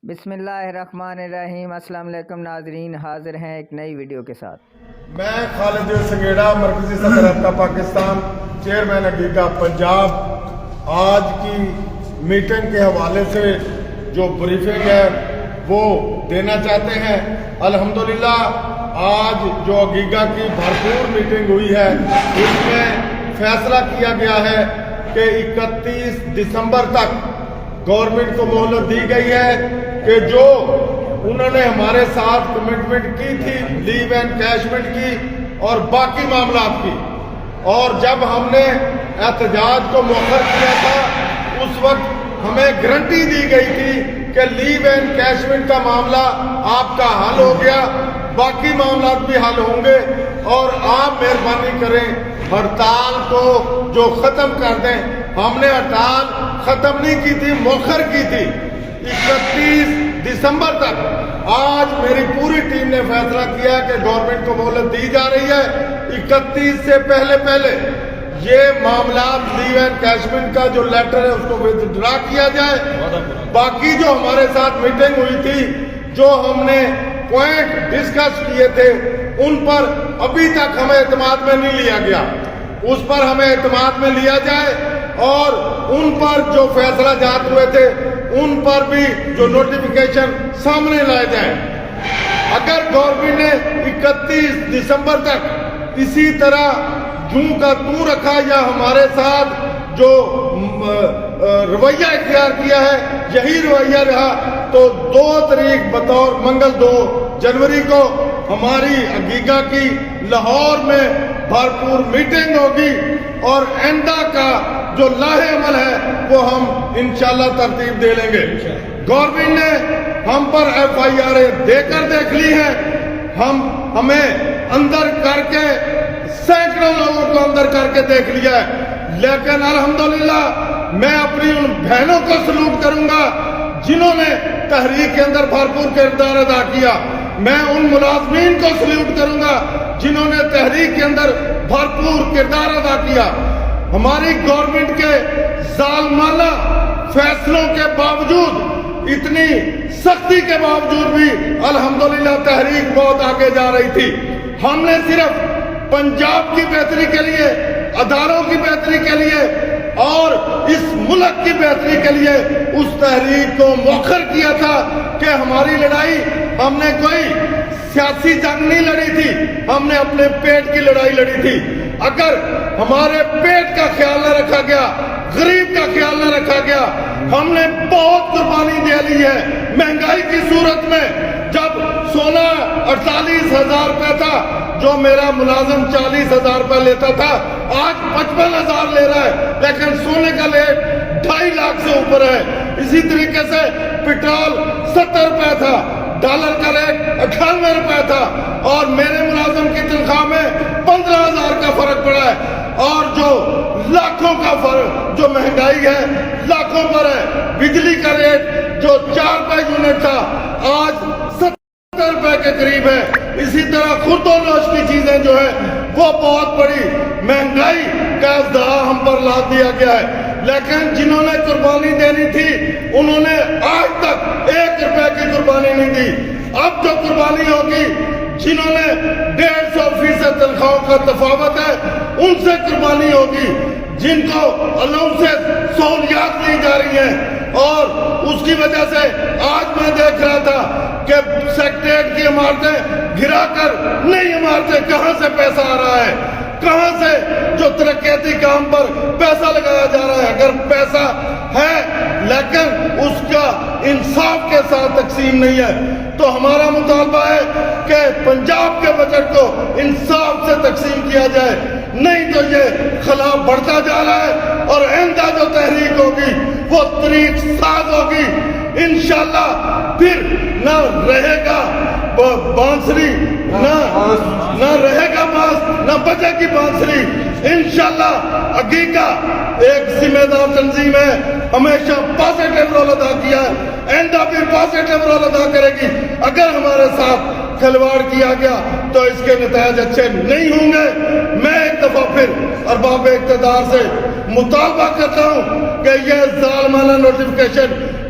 بسم اللہ الرحمن الرحیم۔ السلام علیکم ناظرین، حاضر ہیں ایک نئی ویڈیو کے ساتھ۔ میں خالد سنگیڑا، مرکزی صدر رابطہ پاکستان، چیئرمین عقیقہ پنجاب، آج کی میٹنگ کے حوالے سے جو بریفنگ ہے وہ دینا چاہتے ہیں۔ الحمدللہ آج جو عقیقہ کی بھرپور میٹنگ ہوئی ہے اس میں فیصلہ کیا گیا ہے کہ 31 دسمبر تک گورنمنٹ کو مہلت دی گئی ہے کہ جو انہوں نے ہمارے ساتھ کمٹمنٹ کی تھی لیو اینڈ کیشمنٹ کی اور باقی معاملات کی، اور جب ہم نے احتجاج کو مؤخر کیا تھا اس وقت ہمیں گارنٹی دی گئی تھی کہ لیو اینڈ کیشمنٹ کا معاملہ آپ کا حل ہو گیا، باقی معاملات بھی حل ہوں گے، اور آپ مہربانی کریں ہڑتال کو جو ختم کر دیں۔ ہم نے ہڑتال ختم نہیں کی تھی، مؤخر کی تھی 31 دسمبر تک۔ آج میری پوری ٹیم نے فیصلہ کیا کہ گورنمنٹ کو مہلت دی جا رہی ہے، 31 سے پہلے یہ معاملات لیو اینڈ کیشمنٹ کا جو لیٹر ہے اس کو وِدڈرا کیا جائے۔ باقی جو ہمارے ساتھ میٹنگ ہوئی تھی، جو ہم نے پوائنٹ ڈسکس کیے تھے، ان پر ابھی تک ہمیں اعتماد میں نہیں لیا گیا، اس پر ہمیں اعتماد میں لیا جائے، اور ان پر جو فیصلہ جات ہوئے تھے ان پر بھی جو نوٹیفیکیشن سامنے لائے جائیں۔ اگر گورنمنٹ نے 31 دسمبر تک اسی طرح جوں کا توں رکھا یا ہمارے ساتھ جو رویہ اختیار کیا ہے یہی رویہ رہا، تو 2 تاریخ بطور منگل 2 جنوری کو ہماری عقیقہ کی لاہور میں بھرپور میٹنگ ہوگی، اور آئندہ کا جو لاہے عمل ہے وہ ہم انشاءاللہ ترتیب دے لیں گے۔ گورنمنٹ نے ہم پر FIR دے کر دیکھ لی ہے، ہمیں اندر کر کے سینکڑوں لوگوں کو اندر کر کے دیکھ لیا ہے، لیکن الحمدللہ میں اپنی ان بہنوں کو سلوٹ کروں گا جنہوں نے تحریک کے اندر بھرپور کردار ادا کیا۔ میں ان ملازمین کو سلوٹ کروں گا جنہوں نے تحریک کے اندر بھرپور کردار ادا کیا۔ ہماری گورنمنٹ کے ظالمانہ فیصلوں کے باوجود، اتنی سختی کے باوجود بھی الحمدللہ تحریک بہت آگے جا رہی تھی۔ ہم نے صرف پنجاب کی بہتری کے لیے، اداروں کی بہتری کے لیے اور اس ملک کی بہتری کے لیے اس تحریک کو مؤخر کیا تھا کہ ہماری لڑائی، ہم نے کوئی سیاسی جنگ نہیں لڑی تھی، ہم نے اپنے پیٹ کی لڑائی لڑی تھی۔ اگر ہمارے پیٹ کا خیال نہ رکھا گیا، غریب کا خیال نہ رکھا گیا، ہم نے بہت قربانی دے لی ہے۔ مہنگائی کی صورت میں جب سونا 48,000 روپے تھا، جو میرا ملازم 40,000 روپے لیتا تھا، آج 55,000 لے رہا ہے، لیکن سونے کا ریٹ 2.5 لاکھ سے اوپر ہے۔ اسی طریقے سے پٹرول 70 روپے تھا، ڈالر کا ریٹ 98 روپے تھا، اور میرے ملازم کی تنخواہ میں 15,000 کا فرق پڑا ہے، اور جو لاکھوں کا فرق، جو مہنگائی ہے لاکھوں پر ہے۔ بجلی کا ریٹ جو 4 روپے یونٹ تھا آج 70 روپے کے قریب ہے۔ اسی طرح خرد و نوش کی چیزیں جو ہے وہ بہت بڑی مہنگائی کا ازدحام ہم پر لاد دیا گیا ہے، لیکن جنہوں نے قربانی دینی تھی انہوں نے آج تک 1 روپے کی قربانی نہیں دی۔ اب جو قربانی ہوگی، جنہوں نے 150% تنخواہوں کا تفاوت ہے ان سے قربانی ہوگی، جن کو الاؤنسز سہولیات دی جا رہی ہیں، اور اس کی وجہ سے آج میں دیکھ رہا تھا کہ سیکٹریٹ کی عمارتیں گرا کر نئی عمارتیں، کہاں سے پیسہ آ رہا ہے، کہاں سے جو ترقیاتی کام پر پیسہ لگایا جا رہا ہے۔ اگر پیسہ ہے لیکن اس کا انصاف کے ساتھ تقسیم نہیں ہے، تو ہمارا مطالبہ ہے کہ پنجاب کے بجٹ کو انصاف سے تقسیم کیا جائے، نہیں تو یہ خلا بڑھتا جا رہا ہے، اور آئندہ جو تحریک ہوگی وہ طریق ساز ہوگی۔ انشاءاللہ پھر نہ رہے گا بانسری، نہ رہے گا بانس، نہ بجے گی بانسری۔ انشاءاللہ عقیقہ ایک ذمہ دار تنظیم ہے، ہمیشہ پازیٹیو رول ادا کیا ہے، آئندہ بھی پازیٹیو رول ادا کرے گی۔ اگر ہمارے ساتھ کھلواڑ کیا گیا تو اس کے نتائج اچھے نہیں ہوں گے۔ میں ایک دفعہ پھر ارباب اقتدار سے مطالبہ کرتا ہوں کہ یہ ظالمانہ نوٹیفیکیشن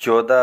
14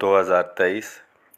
2023